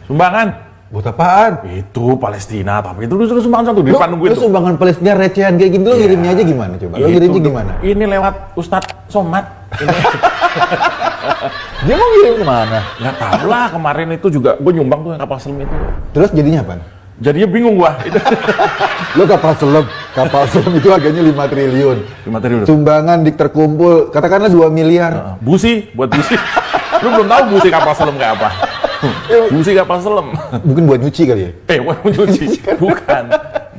Sumbangan. Buat apaan? Itu Palestina, tapi itu lu sumbangan satu di depan nungguin Lu tuh. sumbangan Palestina recehan kayak gitu, lu ngirimnya aja gimana coba? Lu ngirimnya gimana? Ini lewat Ustadz Somad. Ini. Dia mau ngirim kemana? Nggak tahu lah, kemarin itu juga gue nyumbang tuh yang kapal selam itu. Terus jadinya apa? Jadinya bingung gua. Lu kapal selam itu harganya 5 triliun. 5 triliun. Sumbangan terkumpul, katakanlah 2 miliar. Busi, buat busi. Lu belum tahu busi kapal selam kayak apa? Busi kapal selam. Mungkin buat nyuci kali ya? Buat nyuci. Bukan.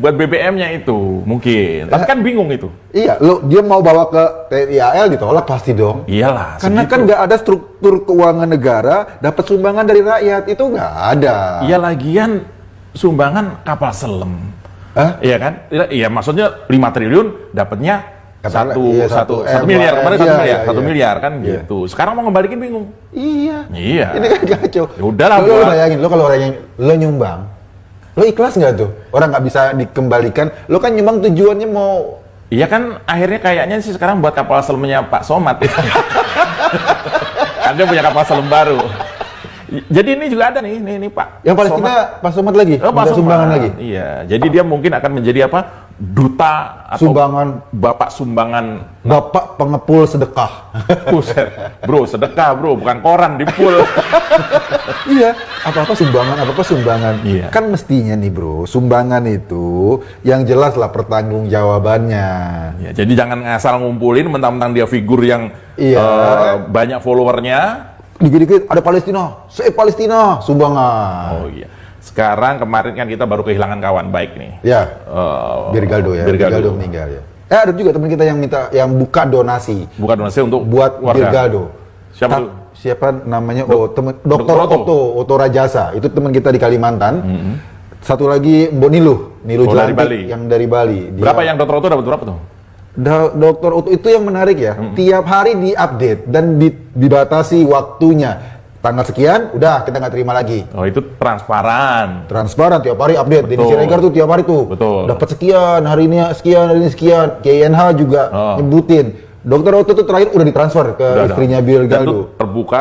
Buat BBM-nya itu, mungkin. Tapi kan bingung itu. Iya, dia mau bawa ke TNI AL ditolak pasti dong. Iyalah, karena segitu. kan nggak ada struktur keuangan negara dapat sumbangan dari rakyat, itu nggak ada. Iya, lagian sumbangan kapal selam. Hah? Iya kan? Iya, maksudnya 5 triliun dapatnya satu miliar. Kemarin 1 miliar kan gitu. Sekarang mau ngembalikin bingung. Iya. Iya. Ini kan kacau. Ya udahlah, lo bayangin, lo kalau orang yang lo nyumbang, lo ikhlas nggak tuh? Orang nggak bisa dikembalikan. Lo kan nyumbang tujuannya mau. Iya kan, akhirnya kayaknya sih sekarang buat kapal selamnya Pak Somad. Kan dia punya kapal selam baru. Jadi ini juga ada nih Pak. Yang Palestina Pak Somad lagi? Pak Somad sumbangan lagi? Iya, jadi dia mungkin akan menjadi apa? Duta atau sumbangan. Bapak sumbangan. Bapak pengepul sedekah. Buset, bro, sedekah bro, bukan koran di pool. Iya, apa-apa sumbangan. Iya. Kan mestinya nih bro, sumbangan itu yang jelas lah pertanggungjawabannya. Ya, jadi jangan ngasal ngumpulin mentang-mentang dia figur yang banyak followernya. Dikit-dikit ada Palestina, save Palestina, sumbangan. Oh iya. Sekarang kemarin kan kita baru kehilangan kawan baik nih. Ya, Birgaldo ya. Birgaldo meninggal ya. Ada juga teman kita yang buka donasi. Buka donasi untuk buat warga. Birgaldo. Siapa tuh? Siapa namanya? Dr. Otto Rajasa. Itu teman kita di Kalimantan. Satu lagi Mbok Nilu dari Bali. Yang dari Bali. Berapa yang Dr. Otto dapat berapa tuh? Dokter Otto itu yang menarik ya, tiap hari diupdate dan dibatasi waktunya. Tanggal sekian, udah kita nggak terima lagi. Oh itu transparan. Transparan tiap hari update. Betul. Denny Siregar tuh tiap hari tuh. Betul. Dapat sekian, hari ini sekian. KNH juga nyebutin. Dokter Otto tuh terakhir udah ditransfer ke istrinya Birgaldo. Dan itu terbuka,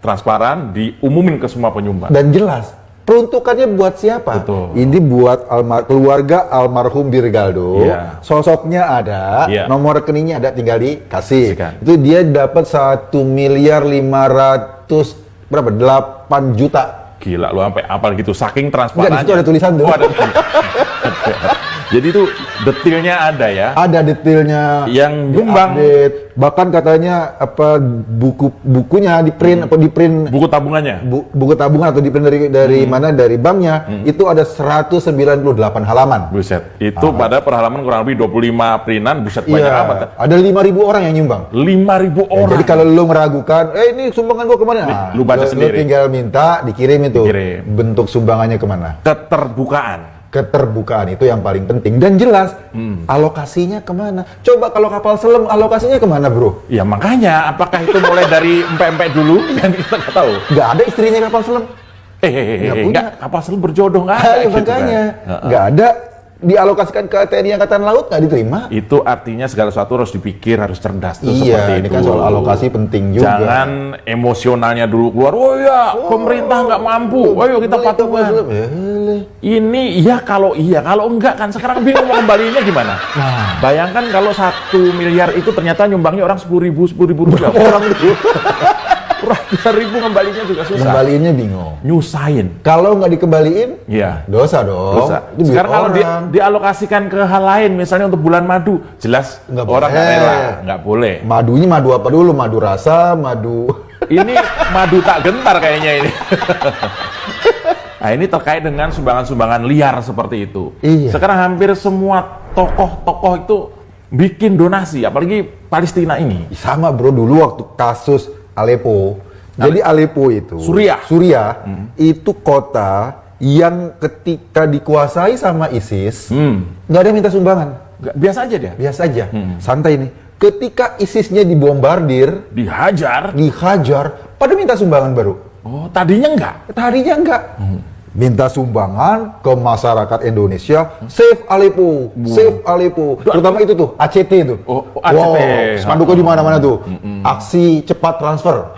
transparan, diumumin ke semua penyumbang. Dan jelas. Peruntukannya buat siapa? Betul. Ini buat keluarga almarhum Birgaldo. Iya. Sosoknya ada, nomor rekeningnya ada, tinggal dikasih. Itu dia dapat 1.500.000 berapa? 8 juta. Gila, lu sampai apal gitu, saking transparannya. Enggak, di situ ada tulisan tuh. Oh, ada. Jadi itu detailnya ada ya. Ada detailnya. Yang nyumbang. Bahkan katanya apa bukunya di print atau di print. Buku tabungannya. Buku tabungan atau di print dari mana, dari banknya. Itu ada 198 halaman. Buset. Itu pada per halaman kurang lebih 25 printan. Buset, banyak amat. Ada 5.000 orang yang nyumbang. 5.000 orang. Jadi kalau lu meragukan, ini sumbangan gua kemana? Nah, lu baca sendiri. Lu tinggal minta, dikirim itu. Bentuk sumbangannya kemana? Keterbukaan itu yang paling penting dan jelas alokasinya kemana. Coba kalau kapal selam alokasinya kemana bro? Ya makanya apakah itu mulai dari empek-empek dulu kan kita nggak tahu. Nggak ada istrinya kapal selam. Nggak, kapal selam berjodoh nggak ada. Gitu makanya nggak ada dialokasikan ke TNI Angkatan Laut nggak diterima. Itu artinya segala sesuatu harus dipikir, harus cerdas. Iya, ini kan soal alokasi penting juga. Jangan emosionalnya dulu keluar. Oh ya, pemerintah nggak mampu. Ayo kita patungan. Ini kalau enggak kan sekarang bingung mau kembaliinnya gimana. Nah, bayangkan kalau 1 miliar itu ternyata nyumbangnya orang 10.000 rupiah. Orang itu. Ratusan ribu ngembalinya juga susah. Ngembaliinnya bingung. Nyusahin. Kalau nggak dikembaliin, dosa dong. Dosa. Sekarang kalau dialokasikan ke hal lain, misalnya untuk bulan madu, jelas orang nggak rela, nggak boleh. Madunya madu apa dulu? Madu rasa, madu. Ini madu tak gentar kayaknya ini. Nah ini terkait dengan sumbangan-sumbangan liar seperti itu. Iya. Sekarang hampir semua tokoh-tokoh itu bikin donasi, apalagi Palestina ini. Sama bro, dulu waktu kasus Aleppo. Jadi Aleppo itu Suriah itu kota yang ketika dikuasai sama ISIS nggak ada yang minta sumbangan. Biasa aja dia. Biasa aja. Santai nih. Ketika ISISnya dibombardir, dihajar, pada minta sumbangan baru. Oh, tadinya enggak. Minta sumbangan ke masyarakat Indonesia, save Aleppo. Terutama itu tuh, ACT itu. ACT. Wow, spanduknya di mana-mana tuh. Aksi cepat transfer.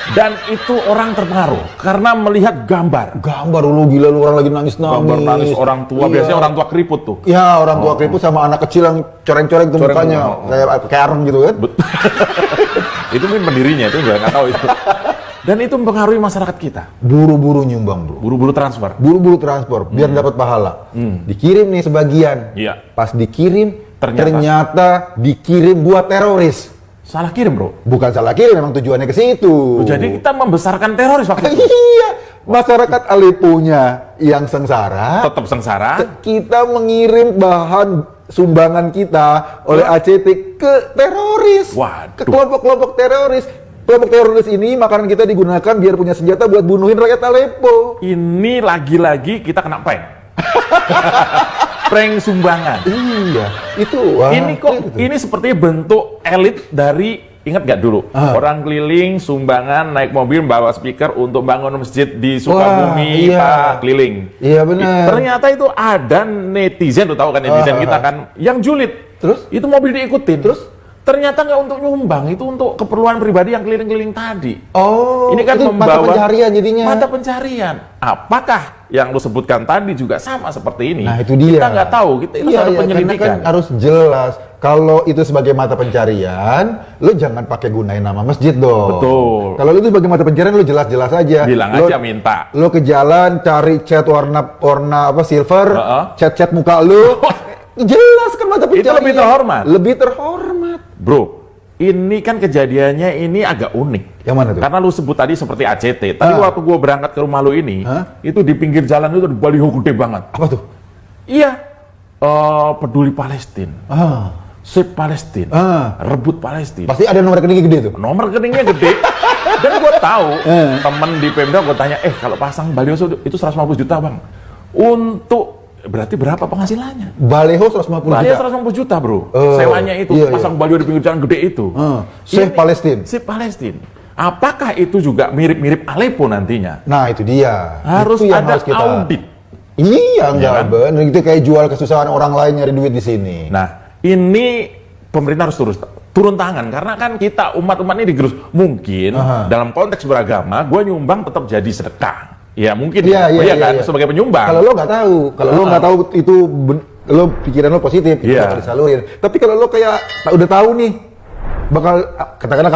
Dan itu orang terpengaruh karena melihat gambar. Gambar lu gila, lu orang lagi nangis-nangis. Gambar nangis orang tua, biasanya orang tua keriput tuh. Ya, orang tua keriput sama anak kecil yang coreng-coreng tuh mukanya. Kayak arem gitu kan. Itu mungkin pendirinya, itu nggak tahu itu. Dan itu mempengaruhi masyarakat kita. Buru-buru nyumbang, bro. Buru-buru transfer. Buru-buru transfer, biar dapat pahala. Dikirim nih sebagian. Iya. Pas dikirim, ternyata dikirim buat teroris. Salah kirim, bro. Bukan salah kirim, memang tujuannya ke situ. Jadi kita membesarkan teroris waktu itu. Iya, masyarakat Aleppo-nya yang sengsara. Tetap sengsara. Kita mengirim bahan sumbangan kita oleh ACT ke teroris. Waduh. Ke kelompok-kelompok teroris. Kelompok teroris ini makanan kita digunakan biar punya senjata buat bunuhin rakyat Aleppo. Ini lagi-lagi kita kena prank. Prank sumbangan. Iya, itu. Ini kok ini seperti bentuk elit dari, ingat gak dulu? Orang keliling sumbangan naik mobil bawa speaker untuk bangun masjid di Sukabumi, Pak, keliling. Iya benar. Ternyata itu ada netizen, lu tahu kan netizen kita kan yang julid. Terus itu mobil diikutin. Terus ternyata nggak untuk nyumbang, itu untuk keperluan pribadi yang keliling-keliling tadi. Oh, ini kan itu membawa mata pencarian jadinya. Mata pencarian. Apakah yang lu sebutkan tadi juga sama seperti ini? Nah, itu dia. Kita nggak tahu, kita harus penyelidikan. Kan harus jelas. Kalau itu sebagai mata pencarian, lu jangan pakai gunain nama masjid dong. Betul. Kalau itu sebagai mata pencarian, lu jelas-jelas aja. Bilang aja minta. Lu ke jalan cari cat warna apa silver, cat muka lu. Jelas kan mata pencarian. Itu lebih terhormat. Lebih terhormat. Bro, ini kan kejadiannya ini agak unik. Yang mana tuh? Karena lu sebut tadi seperti ACT. Tadi waktu gua berangkat ke rumah lu ini, itu di pinggir jalan itu ada baliho gede banget. Apa tuh? Iya, peduli Palestina, Save Palestina, rebut Palestina. Pasti ada nomor rekeningnya gede tuh. Nomor rekeningnya gede. Dan gua tahu temen di Pemda, gua tanya, kalau pasang baliho itu 150 juta bang. Untuk berarti berapa penghasilannya? Baliho 150 juta. Baliho 150 juta, bro. Sewanya itu pasang baliho di pinggir jalan gede itu. Save Palestina. Save Palestina. Apakah itu juga mirip-mirip Aleppo nantinya? Nah, itu dia. Harus itu yang ada harus kita audit. Iya, enggak benar. Itu kayak jual kesusahan orang lain nyari duit di sini. Nah, ini pemerintah harus turun tangan karena kan kita umat-umat ini digerus. Mungkin dalam konteks beragama, gue nyumbang tetap jadi sedekah. Ya mungkin, kan sebagai penyumbang. Kalau lo nggak tahu, lo nggak tahu itu lo pikiran lo positif, itu bakal disalurin. Tapi kalau lo kayak udah tahu nih, bakal katakanlah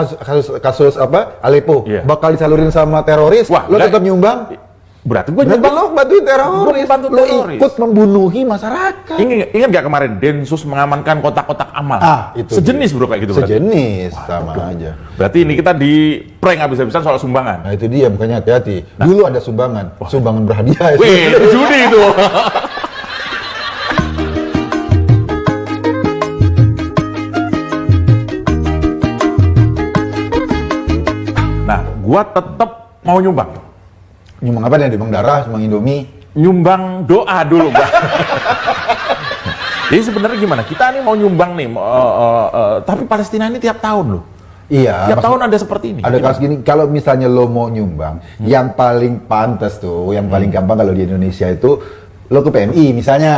kasus apa Aleppo, bakal disalurin sama teroris, lo tetap nyumbang. Berarti gue nyumbang, lo bantuin teroris, lo ikut membunuhi masyarakat. Ingat gak kemarin Densus mengamankan kotak-kotak amal? Itu sejenis bro kayak gitu. Sejenis, sama aja. Berarti ini kita di prank habis-habisan soal sumbangan. Nah itu dia, makanya hati-hati. Dulu ada sumbangan, sumbangan berhadiah. Wih, itu judi itu. Nah, gua tetap mau nyumbang. Nyumbang apa nih? Nyumbang darah, nyumbang Indomie? Nyumbang doa dulu, Bang. Jadi sebenarnya gimana? Kita nih mau nyumbang nih, tapi Palestina ini tiap tahun loh. Iya. Tiap tahun ada seperti ini. Ada kasus gini, kalau misalnya lo mau nyumbang, yang paling pantas tuh, yang paling gampang kalau di Indonesia itu, lo ke PMI misalnya.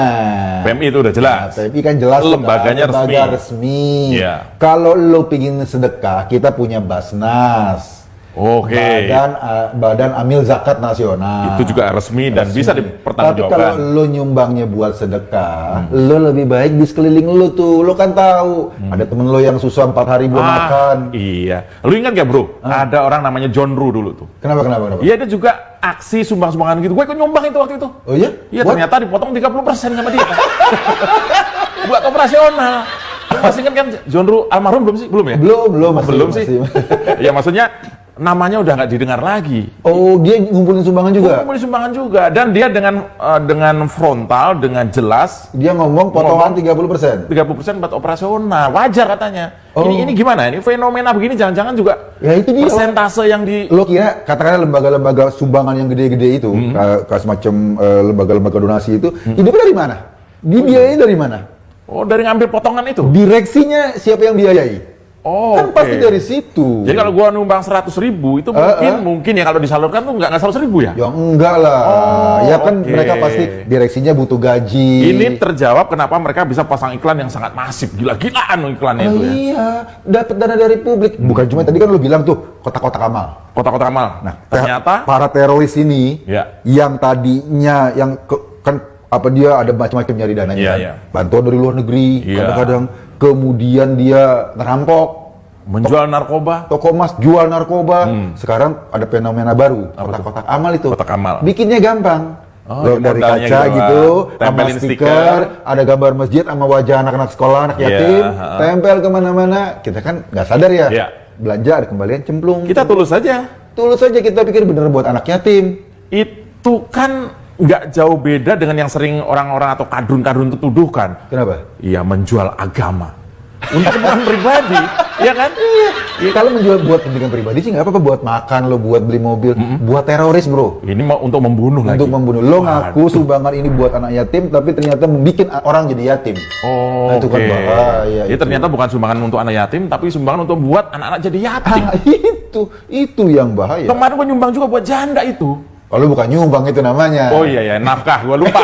PMI itu udah jelas. Nah, PMI kan jelas. Lembaganya lembaga resmi. Iya. Kalau lo pingin sedekah, kita punya Basnas. Oke. Badan Amil Zakat Nasional. Itu juga resmi dan bisa dipertanggungjawabkan. Tapi kalau lo nyumbangnya buat sedekah, lo lebih baik di sekeliling lo tuh. Lo kan tahu, ada temen lo yang susah 4 hari belum makan. Iya. Lo ingat gak bro? Ada orang namanya John Ru dulu tuh. Kenapa? Iya, dia juga aksi sumbang-sumbangan gitu. Gue ikut nyumbang itu waktu itu. Oh iya? Iya, ternyata dipotong 30% sama dia. Buat operasional. Masih ingat kan John Ru almarhum belum sih? Belum ya? Belum sih. Ya maksudnya namanya udah nggak didengar lagi. Oh, dia ngumpulin sumbangan juga? Ngumpulin sumbangan juga. Dan dia dengan frontal, dengan jelas. Dia ngomong potongan 30%? 30% buat operasional. Wajar katanya. Oh. Ini gimana? Ini fenomena begini jangan-jangan juga ya itu dia. Persentase yang di... Lo kira, katakanlah lembaga-lembaga sumbangan yang gede-gede itu, kayak semacam lembaga-lembaga donasi itu, hidupnya dari mana? Dibiayai dari mana? Oh, dari ngambil potongan itu? Direksinya siapa yang biayai? Oh, kan pasti dari situ. Jadi kalau gua numbang 100.000 itu mungkin ya kalau disalurkan tuh nggak 100.000 ya? Ya enggak lah. Ya kan mereka pasti direksinya butuh gaji. Ini terjawab kenapa mereka bisa pasang iklan yang sangat masif, gila-gilaan iklannya itu ya. Iya, dapat dana dari publik. Bukan cuma tadi kan lu bilang tuh kotak-kotak amal. Kotak-kotak amal. Nah, ternyata para teroris ini yang tadinya kan apa dia ada macam-macam nyari dananya kan. Bantuan dari luar negeri, kadang-kadang kemudian dia ngerampok, menjual narkoba, toko emas jual narkoba. Sekarang ada fenomena baru, kotak-kotak amal itu. Kotak amal. Bikinnya gampang. Dari kaca gitu, tambah stiker, ada gambar masjid sama wajah anak-anak sekolah, anak yatim, tempel kemana-mana. Kita kan nggak sadar ya, belanja ada kembalian cemplung. Kita tulus saja. Tulus saja kita pikir bener buat anak yatim. Itu kan nggak jauh beda dengan yang sering orang-orang atau kadrun-kadrun itu tuduhkan. Kenapa? Iya, menjual agama untuk kepentingan pribadi, ya kan? Iya. Kalau menjual buat kepentingan pribadi sih nggak apa-apa, buat makan lo, buat beli mobil, buat teroris bro. Ini mau untuk membunuh lagi. Untuk membunuh. Lo ngaku sumbangan ini buat anak yatim, tapi ternyata membuat orang jadi yatim. Oh, nah, itu kan bahaya. Jadi ternyata bukan sumbangan untuk anak yatim, tapi sumbangan untuk buat anak-anak jadi yatim. Itu yang bahaya. Kemarin gua nyumbang juga buat janda itu. Kalau bukan nyumbang itu namanya. Oh iya, nafkah, gua lupa.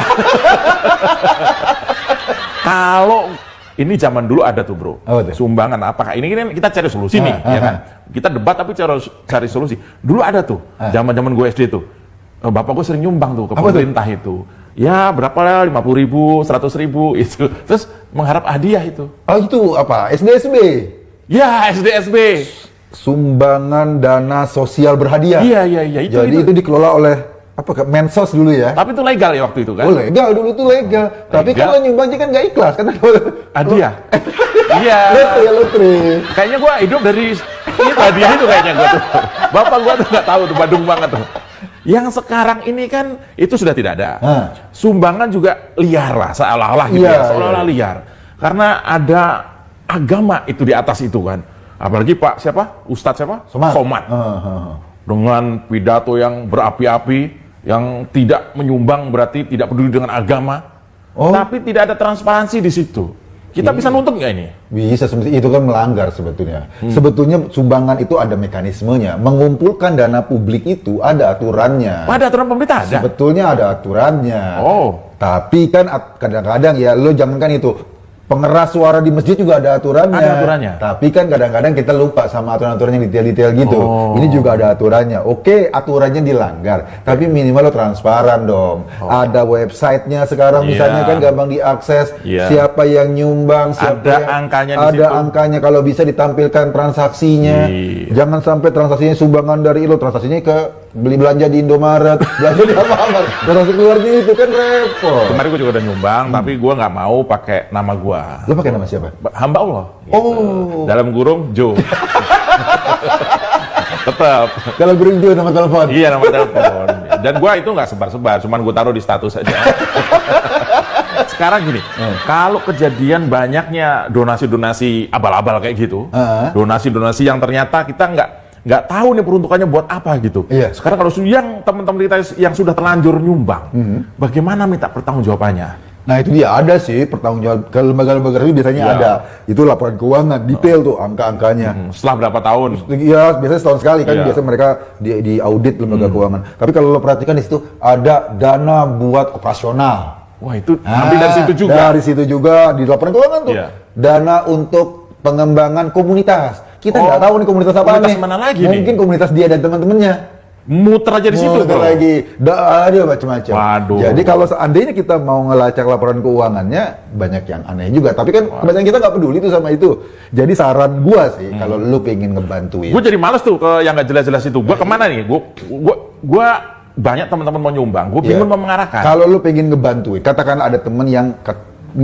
Kalau ini zaman dulu ada tuh bro, sumbangan apakah ini kan kita cari solusi nih, ya kan? Kita debat tapi cari solusi. Dulu ada tuh, zaman gue SD tuh, bapak gue sering nyumbang tuh ke pemerintah itu. Ya berapa lah, 50.000, 100.000 itu, terus mengharap hadiah itu. Oh itu apa? SDSB? Ya SDSB. Sumbangan dana sosial berhadiah. Iya. Jadi itu dikelola oleh apa Mensos dulu ya. Tapi itu legal ya waktu itu kan? Oh legal, dulu itu legal. Tapi kalau nyumbang kan nggak ikhlas kan? Hadiah. Iya. Lotre. Kayaknya gua hidup dari ini hadiah itu kayaknya gua tuh. Bapak gua tuh nggak tahu tuh, Badung banget tuh. Yang sekarang ini kan itu sudah tidak ada. Sumbangan juga liar lah, seolah-olah gitu seolah-olah liar. Karena ada agama itu di atas itu kan. Apalagi Pak siapa? Ustadz siapa? Somad. Dengan pidato yang berapi-api, yang tidak menyumbang berarti tidak peduli dengan agama. Tapi tidak ada transparansi di situ. Kita bisa nuntut nggak ini? Bisa, itu kan melanggar sebetulnya. Sebetulnya sumbangan itu ada mekanismenya. Mengumpulkan dana publik itu ada aturannya. Ada aturan pemerintah ada? Sebetulnya ada aturannya. Tapi kan kadang-kadang ya lo jangankan itu. Pengeras suara di masjid juga ada aturannya. Ada aturannya. Tapi kan kadang-kadang kita lupa sama aturan-aturan yang detail-detail gitu. Ini juga ada aturannya. Oke, aturannya dilanggar, tapi minimal lo transparan dong. Ada websitenya sekarang misalnya kan gampang diakses. Siapa yang nyumbang, siapa ada angkanya di situ. Angkanya kalau bisa ditampilkan transaksinya. Jangan sampai transaksinya sumbangan dari lo, transaksinya ke beli belanja di Indomaret, belanja di apa-apa. Transaksi keluarnya itu kan repot. Kemarin gue juga udah nyumbang, tapi gue nggak mau pakai nama gue. Lo pakai nama siapa? Hamba Allah. Gitu. Dalam kurung Joe. Tetap. Dalam kurung Joe nama telepon. Iya, nama telepon. Dan gue itu nggak sebar-sebar, cuman gue taruh di status aja. Sekarang gini, kalau kejadian banyaknya donasi-donasi abal-abal kayak gitu, donasi-donasi yang ternyata kita nggak tahu nih peruntukannya buat apa gitu. Sekarang kalau yang teman-teman kita yang sudah terlanjur nyumbang, bagaimana minta pertanggungjawabannya? Nah itu dia, ada sih pertanggungjawab ke lembaga-lembaga itu biasanya ada. Itu laporan keuangan, detail tuh angka-angkanya. Setelah berapa tahun? Iya, biasanya setahun sekali kan. Biasanya mereka di audit lembaga keuangan. Tapi kalau lo perhatikan di situ ada dana buat operasional. Wah itu ambil dari situ juga. Dari situ juga di laporan keuangan tuh. Dana untuk pengembangan komunitas. Kita nggak tahu nih komunitas apa nih. Mana lagi mungkin komunitas dia dan teman-temannya. Muter aja di situ bro. Lagi. Ada macam-macam. Jadi kalau seandainya kita mau ngelacak laporan keuangannya, banyak yang aneh juga. Tapi kan kebanyakan kita nggak peduli tuh sama itu. Jadi saran gua sih, kalau lu pengen ngebantuin. Gua jadi males tuh ke yang nggak jelas-jelas itu. Gua kemana nih? Gua banyak teman-teman mau nyumbang. Gua bingung mau mengarahkan. Kalau lu pengen ngebantuin, katakan ada temen yang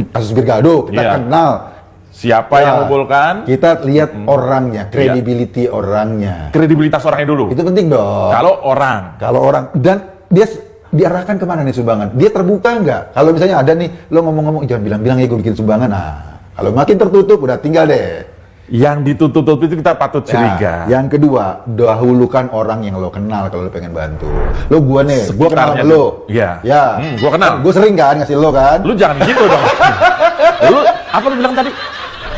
kasus Gergado, kita kenal. Siapa yang mengumpulkan? Kita lihat orangnya, credibility orangnya. Kredibilitas orangnya dulu. Itu penting dong. Kalau orang dan dia diarahkan kemana nih sumbangan? Dia terbuka nggak? Kalau misalnya ada nih, lo ngomong-ngomong jangan bilang-bilang ya gue bikin sumbangan. Nah, kalau makin tertutup udah tinggal deh. Yang ditutup itu kita patut curiga. Yang kedua, dahulukan orang yang lo kenal kalau lo pengen bantu. Lo gua kenal sama lo. Iya. Gua kenal. Gue sering kan ngasih lo kan. Lu jangan gitu dong. Lu apa lu bilang tadi?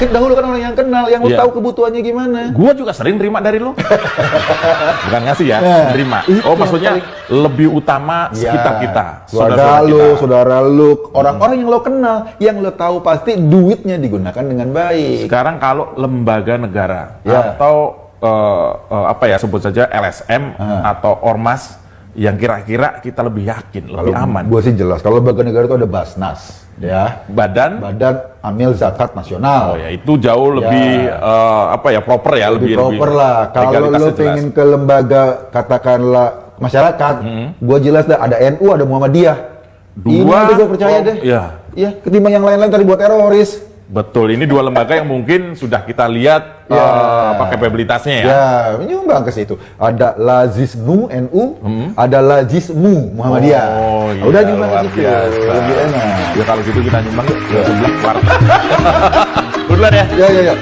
dahulukan orang yang kenal, yang lo tahu kebutuhannya gimana. Gua juga sering terima dari lo. Bukan ngasih ya, terima. Oh, maksudnya lebih utama sekitar kita. Saudara lu, orang-orang yang lo kenal, yang lo tahu pasti duitnya digunakan dengan baik. Sekarang kalau lembaga negara atau apa ya, sebut saja LSM atau ormas yang kira-kira kita lebih yakin, lebih aman. Gua sih jelas, kalau lembaga negara itu ada Basnas, ya. Badan Amil Zakat Nasional. Oh ya, itu jauh lebih apa ya, proper ya, lebih proper lah. Kalau lo pengen ke lembaga katakanlah masyarakat, gua jelas dah ada NU, ada Muhammadiyah. Ini gue percaya deh. Iya, ketimbang yang lain-lain tadi buat teroris. Betul, ini dua lembaga yang mungkin sudah kita lihat kapabilitasnya ya. Ya, menyumbang ke situ. Ada Lazisnu NU, ada Lazismu Muhammadiyah. Oh, iya, udah nyumbang ke situ. Lebih enak. Ya kalau gitu kita nyumbang ke sebelah keluar. Duluan ya. Ya.